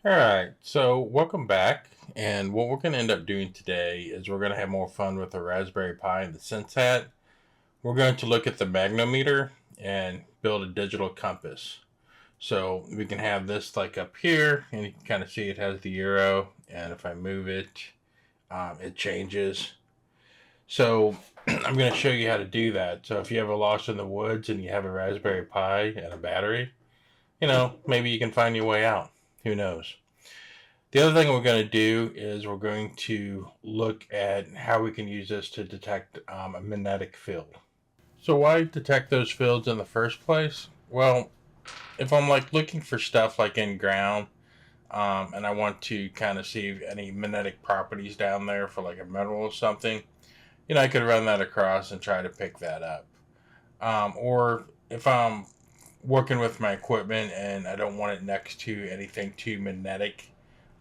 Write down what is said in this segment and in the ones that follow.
All right, so welcome back. And what we're going to end up doing today is we're going to have more fun with the Raspberry Pi and the Sense Hat. We're going to look at the Magnetometer and build a digital compass. So we can have this like up here, and you can kind of see it has the arrow. And if I move it, it changes. So I'm going to show you how to do that. So if you ever lost in the woods and you have a Raspberry Pi and a battery, maybe you can find your way out. Who knows? The other thing we're going to do is we're going to look at how we can use this to detect a magnetic field. So why detect those fields in the first place? Well, if I'm like looking for stuff like in ground, and I want to kind of see any magnetic properties down there for like a mineral or something, I could run that across and try to pick that up. Or if I'm working with my equipment and I don't want it next to anything too magnetic,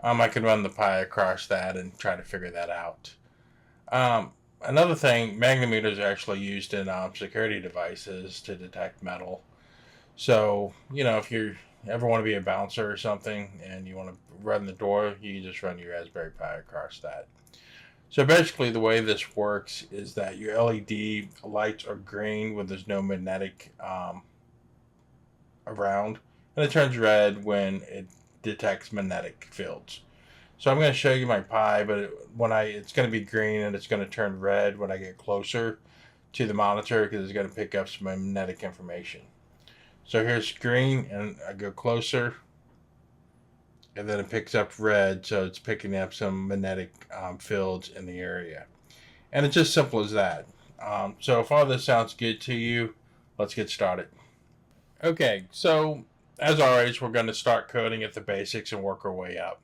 I can run the Pi across that and try to figure that out. Another thing, magnetometers are actually used in security devices to detect metal. So, if you ever want to be a bouncer or something and you want to run the door, you can just run your Raspberry Pi across that. So basically, the way this works is that your LED lights are green when there's no magnetic around, and it turns red when it detects magnetic fields. So I'm going to show you my Pi, but it's going to be green and it's going to turn red when I get closer to the monitor because it's going to pick up some magnetic information. So here's green, and I go closer, and then it picks up red, so it's picking up some magnetic fields in the area. And it's just simple as that. So if all this sounds good to you, let's get started. Okay, so as always, we're going to start coding at the basics and work our way up.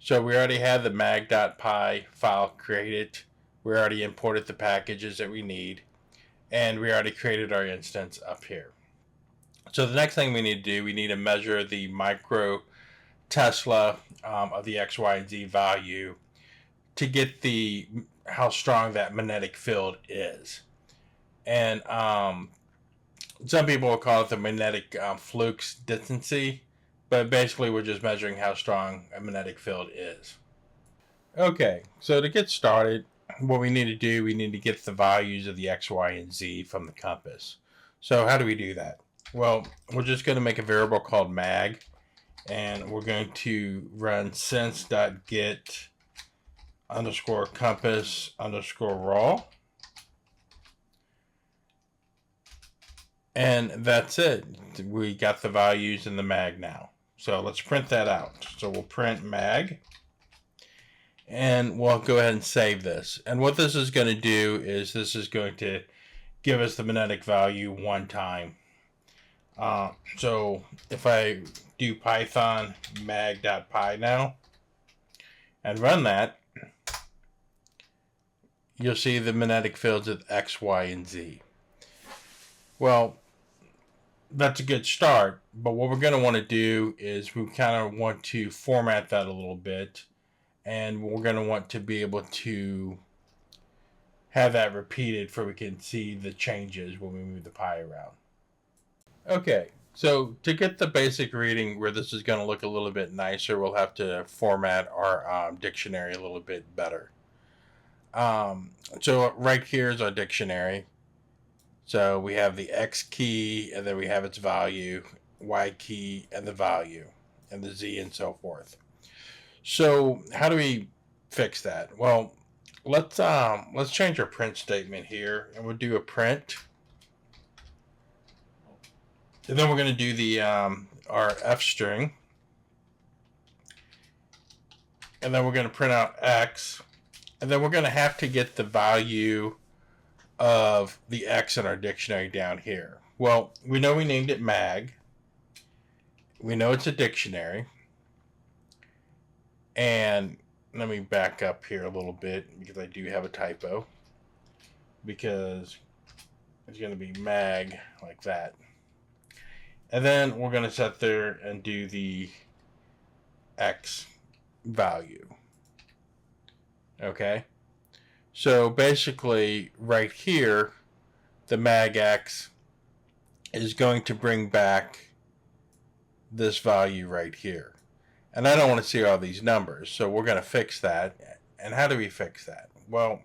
So we already had the mag.py file created. We already imported the packages that we need. And we already created our instance up here. So the next thing we need to do, we need to measure the microtesla of the X, Y, and Z value to get how strong that magnetic field is. And some people will call it the magnetic flux density, but basically we're just measuring how strong a magnetic field is. Okay, so to get started, what we need to do, we need to get the values of the X, Y, and Z from the compass. So how do we do that? Well, we're just going to make a variable called mag, and we're going to run sense.get underscore compass underscore raw. And that's it. We got the values in the mag now. So let's print that out. So we'll print mag. And we'll go ahead and save this. And what this is going to do is this is going to give us the magnetic value one time. So if I do Python mag.py now and run that, you'll see the magnetic fields of X, Y, and Z. Well, that's a good start, but what we're going to want to do is we kind of want to format that a little bit, and we're going to want to be able to have that repeated so we can see the changes when we move the Pi around. Okay, so to get the basic reading where this is going to look a little bit nicer, we'll have to format our dictionary a little bit better. So right here is our dictionary. So we have the X key, and then we have its value, Y key, and the value, and the Z, and so forth. So how do we fix that? Well, let's change our print statement here, and we'll do a print, and then we're going to do the our F string, and then we're going to print out X, and then we're going to have to get the value of the X in our dictionary down here. Well, we know we named it mag. We know it's a dictionary. And let me back up here a little bit because I do have a typo. Because it's going to be mag like that. And then we're going to sit there and do the X value. Okay? So basically, right here, the mag X is going to bring back this value right here. And I don't want to see all these numbers, so we're going to fix that. And how do we fix that? Well,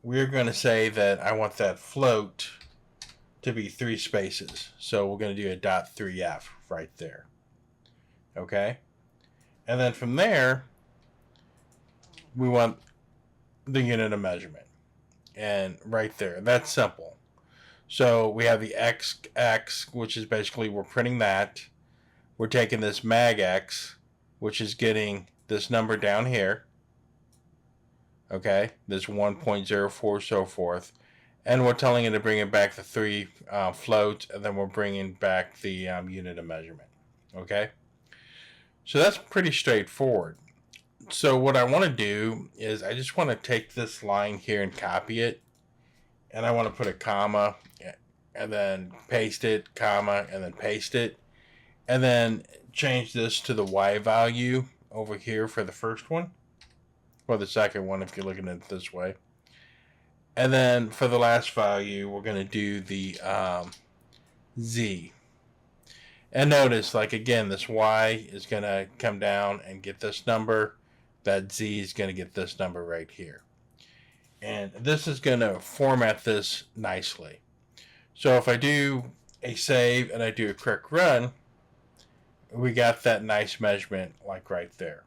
we're going to say that I want that float to be 3 spaces. So we're going to do a .3f right there. Okay? And then from there, we want the unit of measurement. And right there, that's simple. So we have the XX, which is basically we're printing that. We're taking this magx, which is getting this number down here. Okay, this 1.04, so forth. And we're telling it to bring it back the 3 floats, and then we're bringing back the unit of measurement. Okay, so that's pretty straightforward. So what I want to do is I just want to take this line here and copy it. And I want to put a comma and then paste it, comma, and then paste it. And then change this to the Y value over here for the first one. Or the second one if you're looking at it this way. And then for the last value, we're going to do the Z. And notice, like again, this Y is going to come down and get this number. That Z is going to get this number right here. And this is going to format this nicely. So if I do a save and I do a quick run, we got that nice measurement like right there.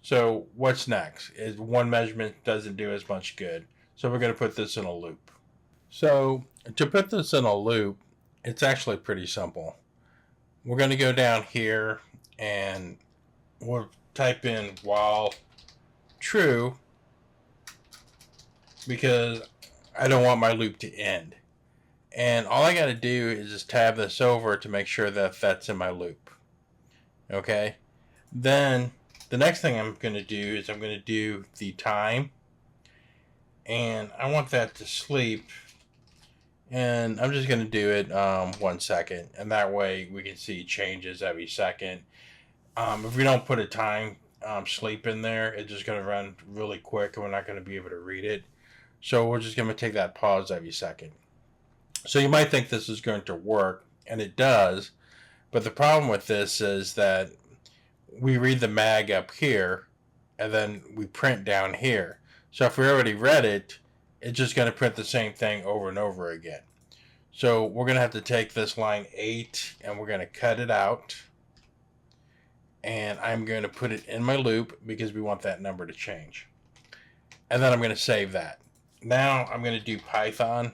So what's next? Is one measurement doesn't do as much good. So we're going to put this in a loop. So to put this in a loop, it's actually pretty simple. We're going to go down here and we'll type in while true, because I don't want my loop to end. And all I got to do is just tab this over to make sure that that's in my loop. Okay. Then the next thing I'm going to do is I'm going to do the time. And I want that to sleep. And I'm just going to do it 1 second. And that way we can see changes every second. If we don't put a time sleep in there, it's just going to run really quick and we're not going to be able to read it. So we're just going to take that pause every second. So you might think this is going to work, and it does. But the problem with this is that we read the mag up here, and then we print down here. So if we already read it, it's just going to print the same thing over and over again. So we're going to have to take this line 8, and we're going to cut it out. And I'm going to put it in my loop because we want that number to change. And then I'm going to save that. Now I'm going to do Python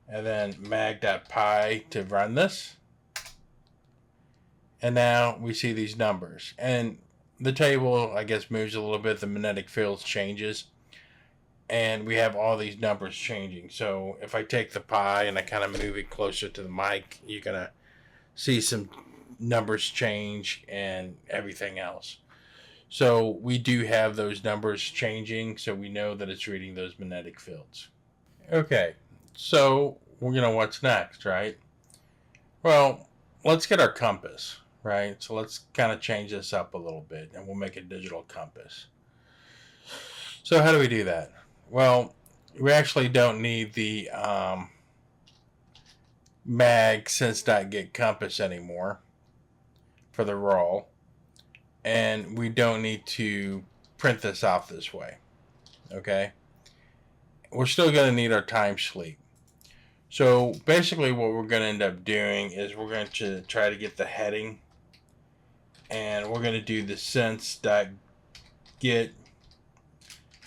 and then mag.py to run this. And now we see these numbers. And the table, I guess, moves a little bit. The magnetic field changes. And we have all these numbers changing. So if I take the pi and I kind of move it closer to the mic, you're going to see some numbers change and everything else. So we do have those numbers changing, so we know that it's reading those magnetic fields. Okay, so what's next, right? Well, let's get our compass, right? So let's kind of change this up a little bit, and we'll make a digital compass. So how do we do that? Well, we actually don't need the mag sense.get compass anymore for the roll. And we don't need to print this off this way. Okay? We're still going to need our time sleep. So basically what we're going to end up doing is we're going to try to get the heading. And we're going to do the sense.get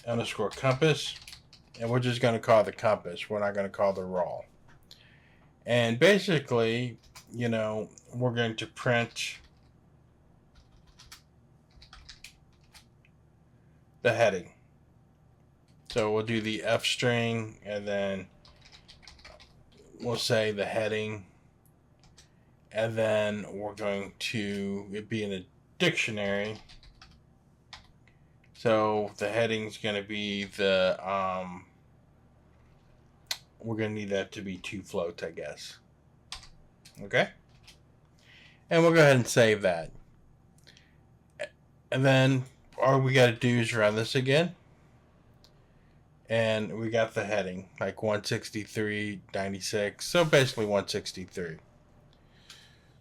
underscore compass. And we're just going to call it the compass. We're not going to call the roll. And basically, we're going to print the heading. So we'll do the F string and then we'll say the heading, and then we're going to it be in a dictionary. So the heading's going to be the we're going to need that to be 2 floats, I guess. Okay? And we'll go ahead and save that. And then all we got to do is run this again. And we got the heading, like 163.96. So basically 163.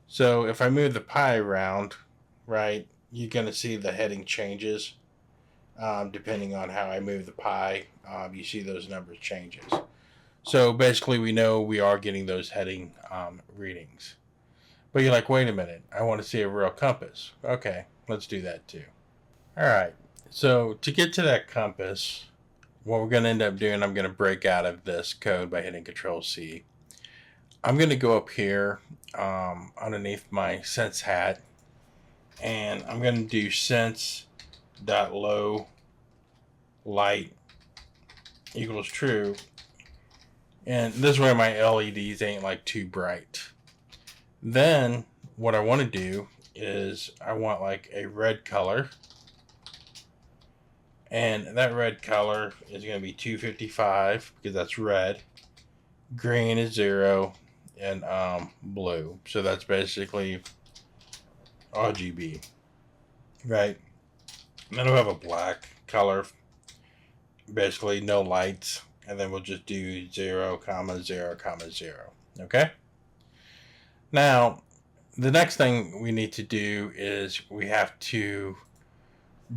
So if I move the pi around, right, you're going to see the heading changes depending on how I move the pi. You see those numbers changes. So basically we know we are getting those heading readings. But you're like, wait a minute, I want to see a real compass. Okay, let's do that too. All right, so to get to that compass, what we're going to end up doing, I'm going to break out of this code by hitting Control C. I'm going to go up here underneath my sense hat, and I'm going to do sense.low light equals true. And this way my LEDs ain't like too bright. Then what I want to do is I want like a red color. And that red color is going to be 255 because that's red. Green is 0. And blue. So that's basically RGB. Right? And then we'll have a black color. Basically no lights. And then we'll just do 0, 0, 0. Okay? Now, the next thing we need to do is we have to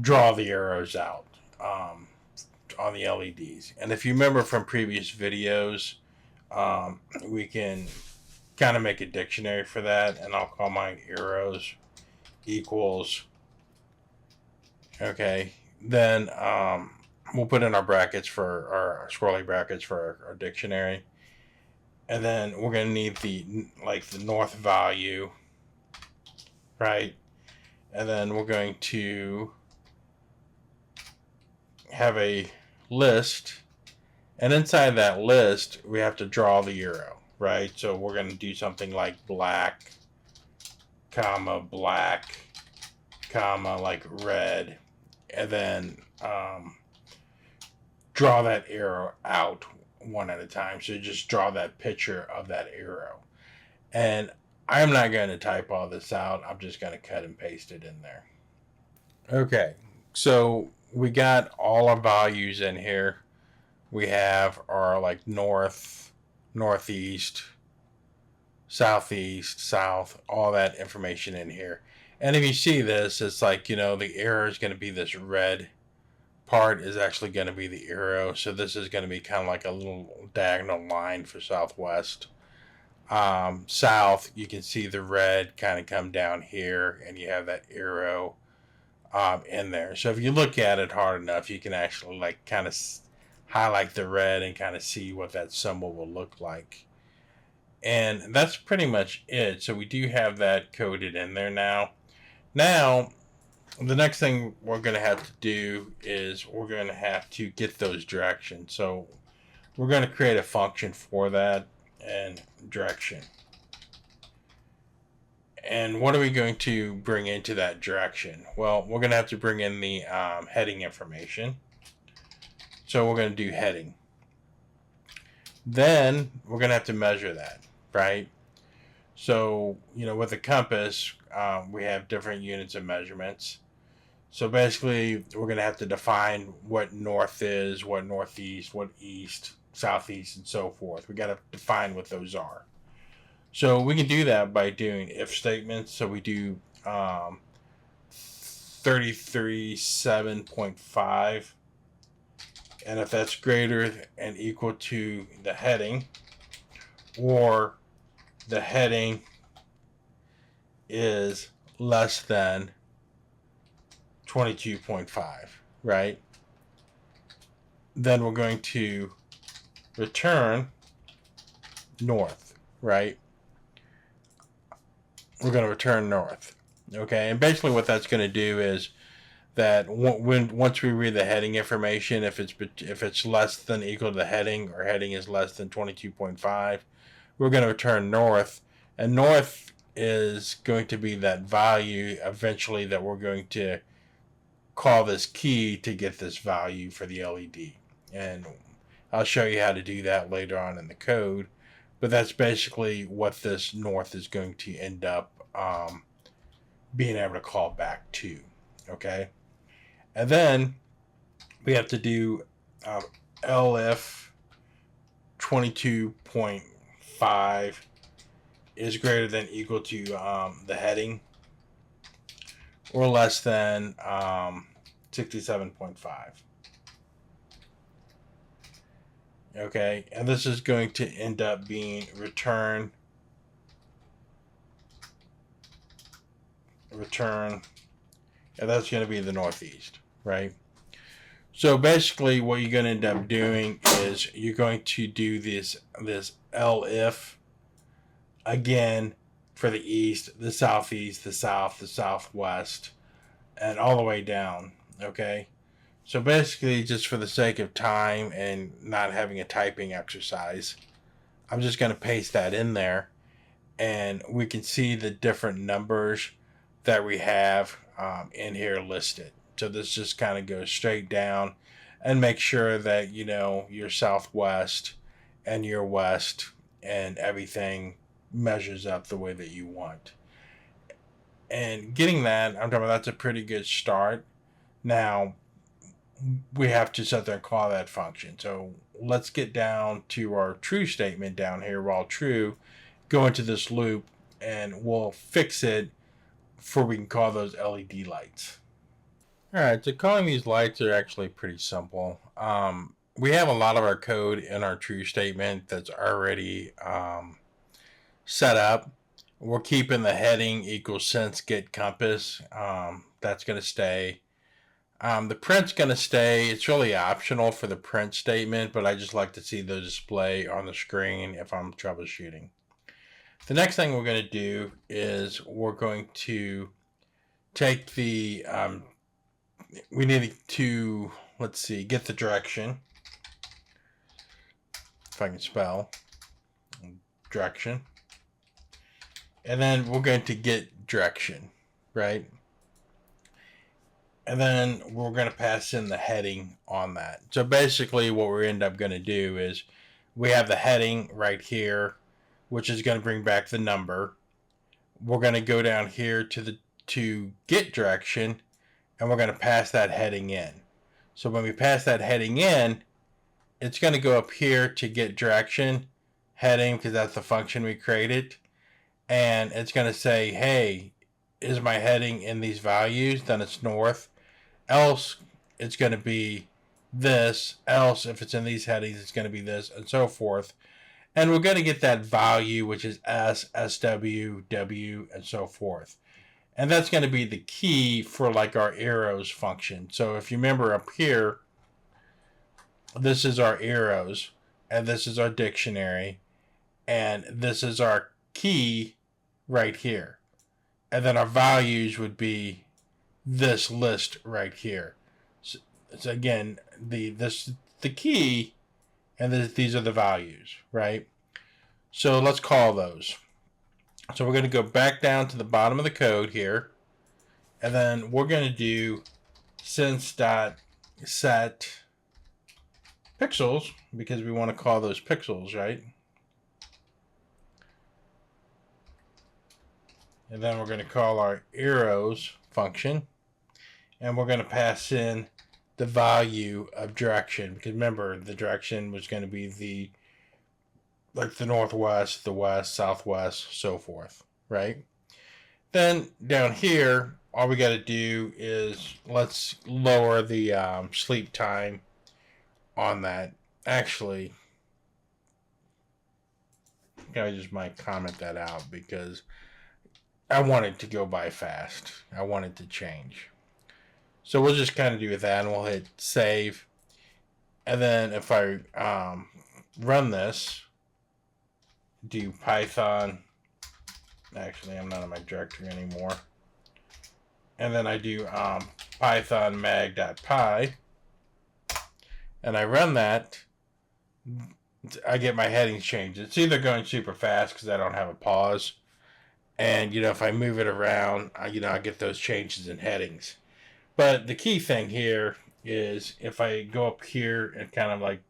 draw the arrows out on the LEDs. And if you remember from previous videos, we can kind of make a dictionary for that. And I'll call mine arrows equals. Okay. Then we'll put in our brackets for our scrolly brackets for our dictionary. And then we're going to need the north value, right? And then we're going to have a list. And inside that list, we have to draw the arrow, right? So we're going to do something like black, comma, like red. And then draw that arrow out one at a time. So just draw that picture of that arrow. And I'm not going to type all this out. I'm just going to cut and paste it in there. Okay, so we got all our values in here. We have our like north, northeast, southeast, south, all that information in here. And if you see this, it's like, the arrow is going to be this red part is actually going to be the arrow. So this is going to be kind of like a little diagonal line for southwest. South, you can see the red kind of come down here, and you have that arrow in there. So if you look at it hard enough, you can actually like kind of highlight the red and kind of see what that symbol will look like. And that's pretty much it. So we do have that coded in there now. Now, the next thing we're going to have to do is we're going to have to get those directions. So we're going to create a function for that and direction. And what are we going to bring into that direction? Well, we're going to have to bring in the heading information. So we're going to do heading. Then we're going to have to measure that, right? So, with a compass, we have different units of measurements. So basically, we're going to have to define what north is, what northeast, what east, southeast, and so forth. We got to define what those are. So we can do that by doing if statements. So we do 33.7.5. And if that's greater and equal to the heading, or the heading is less than 22.5, right? Then we're going to return north, right? We're going to return north, okay? And basically what that's going to do is that once we read the heading information, if it's less than equal to the heading, or heading is less than 22.5, we're going to return north. And north is going to be that value eventually that we're going to call this key to get this value for the LED. And I'll show you how to do that later on in the code. But that's basically what this north is going to end up being able to call back to. Okay? And then we have to do elif 22.5 is greater than equal to the heading, or less than 67.5. Okay, and this is going to end up being return, and that's going to be the northeast, right? So basically what you're going to end up doing is you're going to do this elif again for the east, the southeast, the south, the southwest, and all the way down, okay? So basically, just for the sake of time and not having a typing exercise, I'm just going to paste that in there, and we can see the different numbers that we have in here listed. So this just kind of goes straight down and make sure that you know your southwest and your west and everything measures up the way that you want. And getting that, I'm talking about, that's a pretty good start. Now, we have to sit there and call that function. So let's get down to our true statement down here. While true, go into this loop and we'll fix it before we can call those LED lights. All right, so calling these lights are actually pretty simple. We have a lot of our code in our true statement that's already set up. We're keeping the heading equals sense get compass. That's going to stay. The print's going to stay. It's really optional for the print statement, but I just like to see the display on the screen if I'm troubleshooting. The next thing we're going to do is we're going to take the, we need to, let's see, get the direction. If I can spell direction. And then we're going to get direction, right? And then we're going to pass in the heading on that. So basically what we end up going to do is we have the heading right here, which is going to bring back the number. We're going to go down here to get direction, and we're going to pass that heading in. So when we pass that heading in, it's going to go up here to get direction, heading, because that's the function we created. And it's going to say, hey, is my heading in these values? Then it's north. Else it's going to be this. Else if it's in these headings, it's going to be this, and so forth. And we're going to get that value, which is S, SW, W, and so forth. And that's going to be the key for like our arrows function. So if you remember up here, this is our arrows, and this is our dictionary, and this is our key right here. And then our values would be this list right here. So again, the key, and these are the values, right? So let's call those. So we're going to go back down to the bottom of the code here, and then we're going to do sense.set pixels, because we want to call those pixels, right? And then we're going to call our arrows function, and we're going to pass in the value of direction, because remember the direction was going to be the northwest, the west, southwest, so forth, right? Then down here, all we got to do is let's lower the sleep time on that. Actually, I just might comment that out because I want it to go by fast. I want it to change. So we'll just kind of do that, and we'll hit save. And then if I run this, do Python. Actually, I'm not in my directory anymore. And then I do Python mag.py. And I run that. I get my headings changed. It's either going super fast because I don't have a pause. And, if I move it around, I get those changes in headings. But the key thing here is if I go up here and kind of like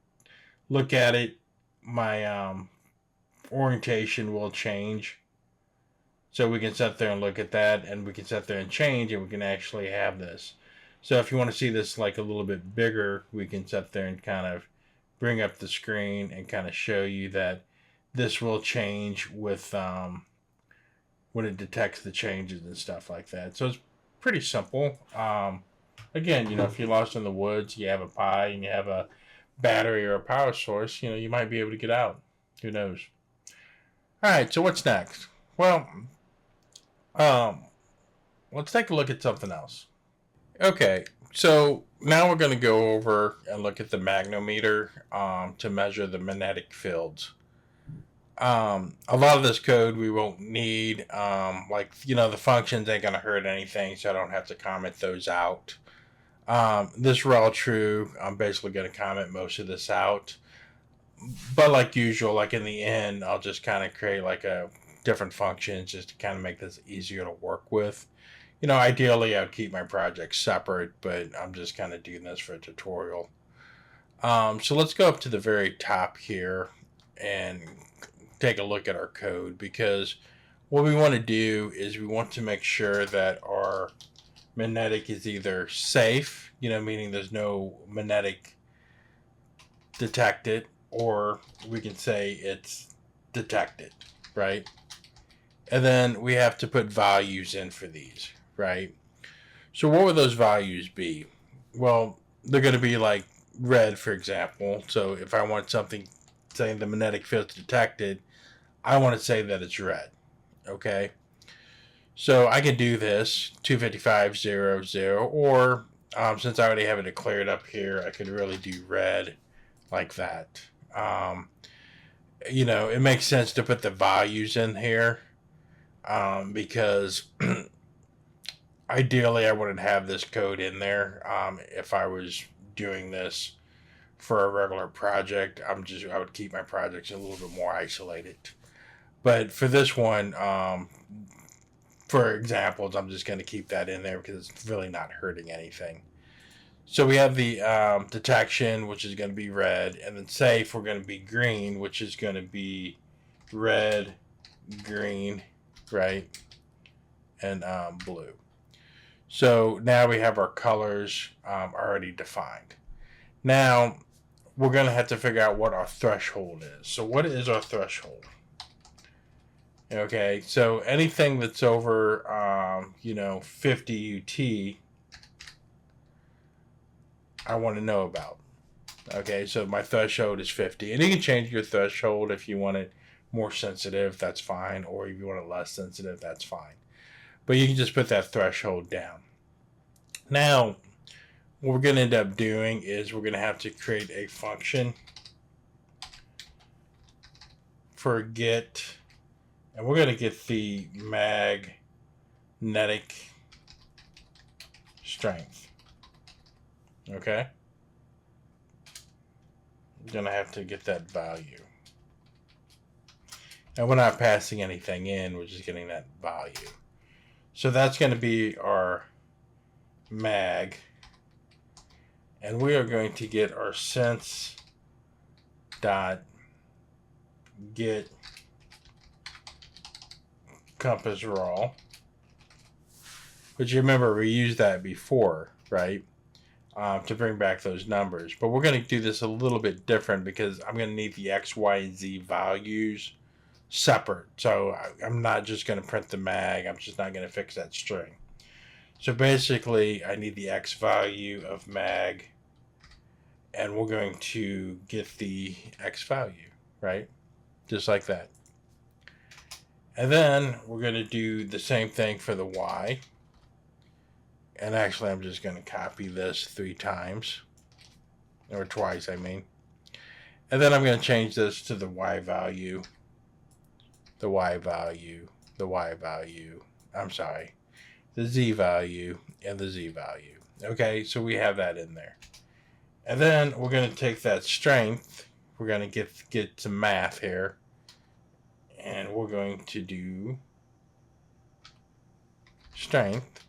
look at it, my orientation will change. So we can sit there and look at that, and we can sit there and change, and we can actually have this. So if you want to see this like a little bit bigger, we can sit there and kind of bring up the screen and kind of show you that this will change with when it detects the changes and stuff like that. So it's pretty simple. Again, if you're lost in the woods, you have a pi and you have a battery or a power source, you might be able to get out. Who knows? All right, so what's next? Well, um, let's take a look at something else. Okay, so now we're going to go over and look at the magnetometer to measure the magnetic fields. A lot of this code we won't need. The functions ain't going to hurt anything, so I don't have to comment those out. This is all true. I'm basically going to comment most of this out. But like usual, like in the end, I'll just kind of create like a different functions just to kind of make this easier to work with. Ideally, I'd keep my projects separate, but I'm just kind of doing this for a tutorial. So let's go up to the very top here and take a look at our code, because what we want to do is we want to make sure that our magnetic is either safe, meaning there's no magnetic detected, or we can say it's detected, right? And then we have to put values in for these, right? So what would those values be? Well, they're going to be like red, for example. So if I want something saying the magnetic field is detected, I want to say that it's red, okay? So I can do this 255.00, or since I already have it declared up here, I could really do red like that. It makes sense to put the values in here because ideally I wouldn't have this code in there if I was doing this for a regular project. I would keep my projects a little bit more isolated. But for this one, for examples, I'm just going to keep that in there because it's really not hurting anything. So we have the detection, which is going to be red, and then safe, we're going to be green, which is going to be red, green, right, and blue. So now we have our colors already defined. Now we're going to have to figure out what our threshold is. So what is our threshold? Okay, so anything that's over 50 UT, I want to know about. Okay, so my threshold is 50. And you can change your threshold if you want it more sensitive, that's fine. Or if you want it less sensitive, that's fine. But you can just put that threshold down. Now, what we're going to end up doing is we're going to have to create a function for get, and we're going to get the magnetic strength. Okay? I'm going to have to get that value. And we're not passing anything in, we're just getting that value. So that's going to be our mag. And we are going to get our sense dot get compass raw. But you remember we used that before, right? To bring back those numbers. But we're going to do this a little bit different because I'm going to need the X, Y, and Z values separate. So I'm not just going to print the mag. I'm just not going to fix that string. So basically, I need the X value of mag, and we're going to get the X value, right? Just like that. And then we're going to do the same thing for the Y. And actually, I'm just going to copy this 3 times. Or twice, I mean. And then I'm going to change this to the Y value. The Y value. The Y value. I'm sorry. The Z value and the Z value. Okay, so we have that in there. And then we're going to take that strength. We're going to get some math here. And we're going to do strength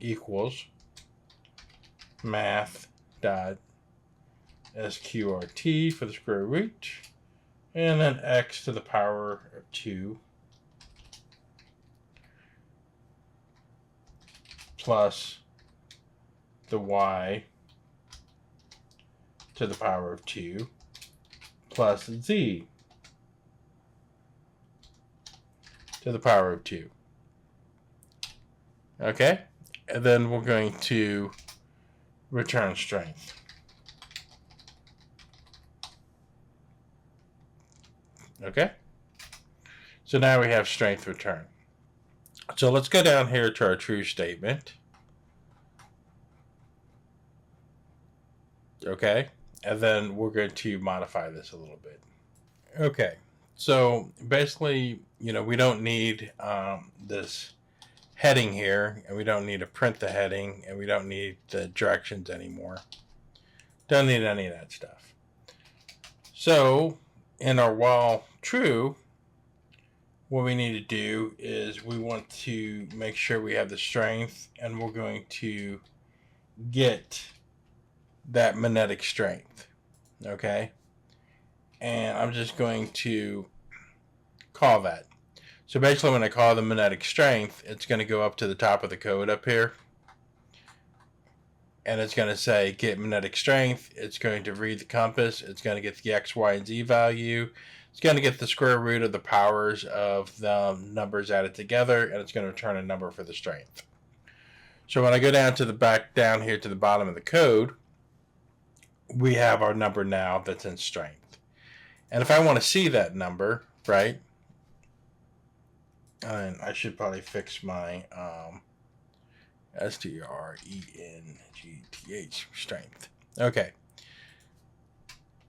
equals math dot sqrt for the square root, and then x to the power of 2 plus the y to the power of 2 plus z to the power of 2. Okay? and then we're going to return strength. Okay, so now we have strength return. So let's go down here to our true statement. Okay, and then we're going to modify this a little bit. Okay, so basically, we don't need this heading here, and we don't need to print the heading, and we don't need the directions anymore. Don't need any of that stuff. So in our while true, what we need to do is we want to make sure we have the strength, and we're going to get that magnetic strength. Okay, and I'm just going to call that. So basically, when I call the magnetic strength, it's going to go up to the top of the code up here, and it's going to say get magnetic strength. It's going to read the compass. It's going to get the X, Y, and Z value. It's going to get the square root of the powers of the numbers added together, and it's going to return a number for the strength. So when I go down here to the bottom of the code, we have our number now that's in strength. And if I want to see that number, right, and I should probably fix my strength strength. Okay.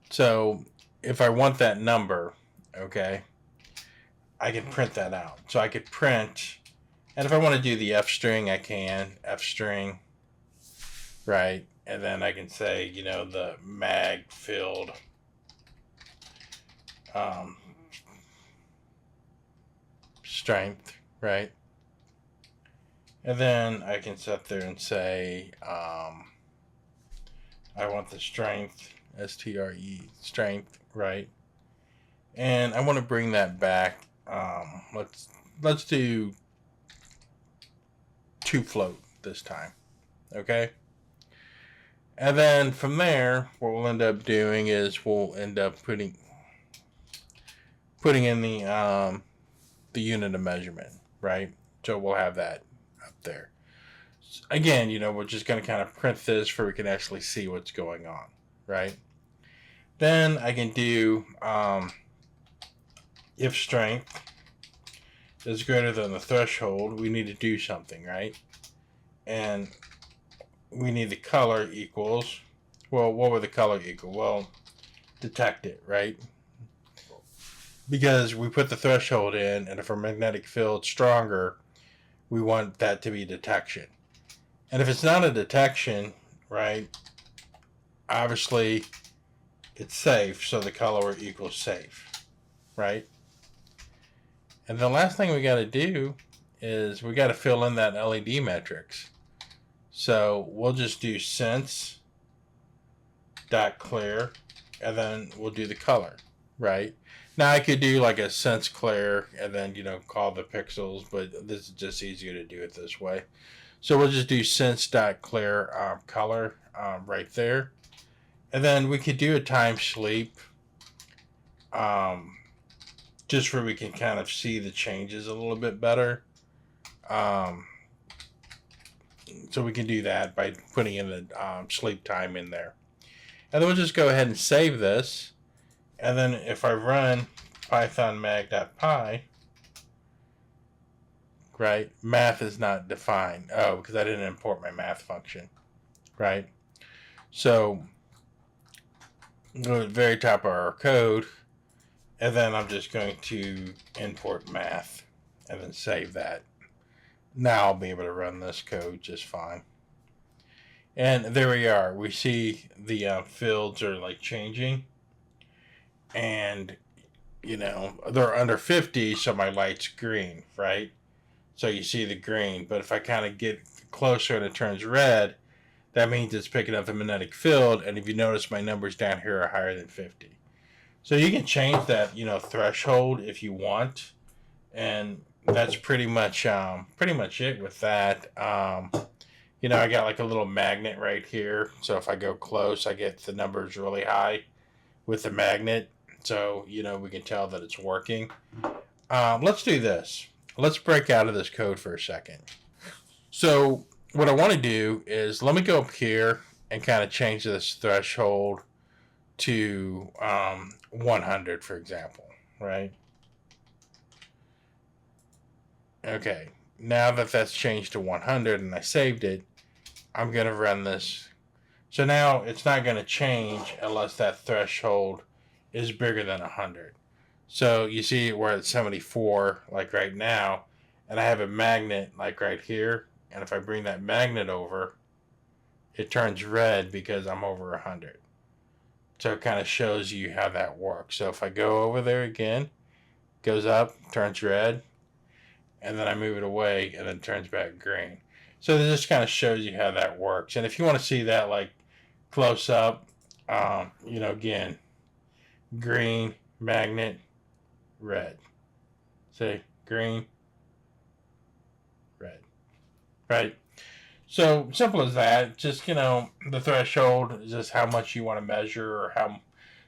So if I want that number, okay, I can print that out. So I could print, and if I want to do the F string, I can, F string, right? And then I can say, the mag field strength, right? And then I can sit there and say, I want the strength, strength, right? And I want to bring that back. Let's do 2 float this time, okay? And then from there, what we'll end up doing is we'll end up putting in the unit of measurement, right? So we'll have that up there. Again, we're just going to kind of print this so we can actually see what's going on, right? Then I can do if strength is greater than the threshold, we need to do something, right? And we need the color equals, well, what would the color equal? Well, detect it, right? Because we put the threshold in, and if our magnetic field's stronger, we want that to be detection. And if it's not a detection, right, obviously it's safe, so the color equals safe, right? And the last thing we got to do is we got to fill in that LED matrix. So we'll just do sense.clear, and then we'll do the color, right? Now I could do like a sense clear and then, call the pixels, but this is just easier to do it this way. So we'll just do sense.clear color right there. And then we could do a time sleep just where we can kind of see the changes a little bit better. So we can do that by putting in the sleep time in there. And then we'll just go ahead and save this. And then if I run python mag.py, right, math is not defined. Oh, because I didn't import my math function, right? So go to the very top of our code, and then I'm just going to import math and then save that. Now I'll be able to run this code just fine. And there we are. We see the fields are like changing. And, they're under 50, so my light's green, right? So you see the green. But if I kind of get closer and it turns red, that means it's picking up the magnetic field. And if you notice, my numbers down here are higher than 50. So you can change that, threshold if you want. And that's pretty much it with that. I got like a little magnet right here. So if I go close, I get the numbers really high with the magnet. So, we can tell that it's working. Let's do this. Let's break out of this code for a second. So what I want to do is let me go up here and kind of change this threshold to 100, for example, right? Okay, now that that's changed to 100 and I saved it, I'm going to run this. So now it's not going to change unless that threshold is bigger than 100. So you see we're at 74, like right now, and I have a magnet like right here. And if I bring that magnet over, it turns red because I'm over 100. So it kind of shows you how that works. So if I go over there again, it goes up, turns red, and then I move it away, and then it turns back green. So this just kind of shows you how that works. And if you want to see that like close up, again, green, magnet, red. See, green, red, right? So simple as that. Just, the threshold is just how much you want to measure or how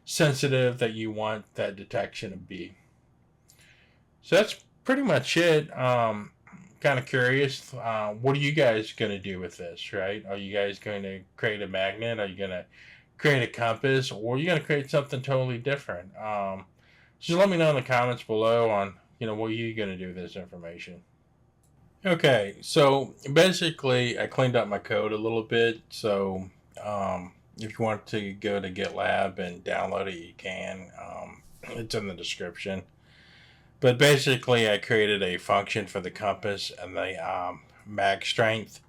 sensitive that you want that detection to be. So that's pretty much it. Kind of curious. What are you guys going to do with this, right? Are you guys going to create a magnet? Are you going to create a compass? Or are you going to create something totally different? Just let me know in the comments below on, what you're going to do with this information. Okay, so basically, I cleaned up my code a little bit. So, if you want to go to GitLab and download it, you can. It's in the description. But basically, I created a function for the compass and the mag strength.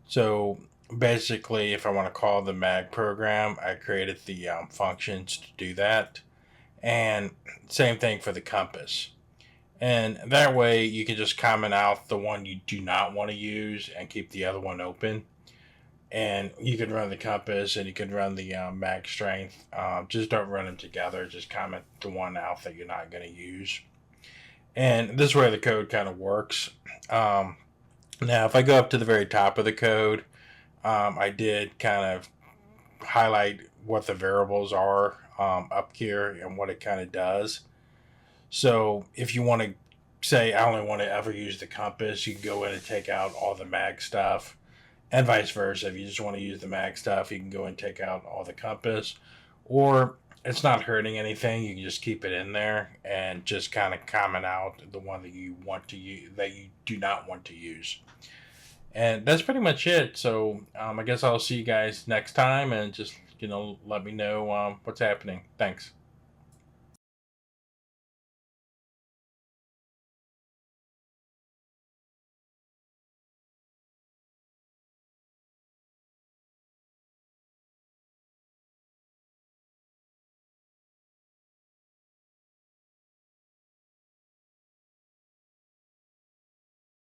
So basically, if I want to call the mag program, I created the functions to do that. And same thing for the compass. And that way, you can just comment out the one you do not want to use and keep the other one open. And you can run the compass and you can run the mag strength. Just don't run them together. Just comment the one out that you're not going to use. And this is where the code kind of works. Now, if I go up to the very top of the code, I did kind of highlight what the variables are up here and what it kind of does. So if you want to say, I only want to ever use the compass, you can go in and take out all the mag stuff, and vice versa. If you just want to use the mag stuff, you can go and take out all the compass. Or it's not hurting anything. You can just keep it in there and just kind of comment out the one that you want to use, that you do not want to use. And that's pretty much it. So I guess I'll see you guys next time, and just let me know what's happening. Thanks.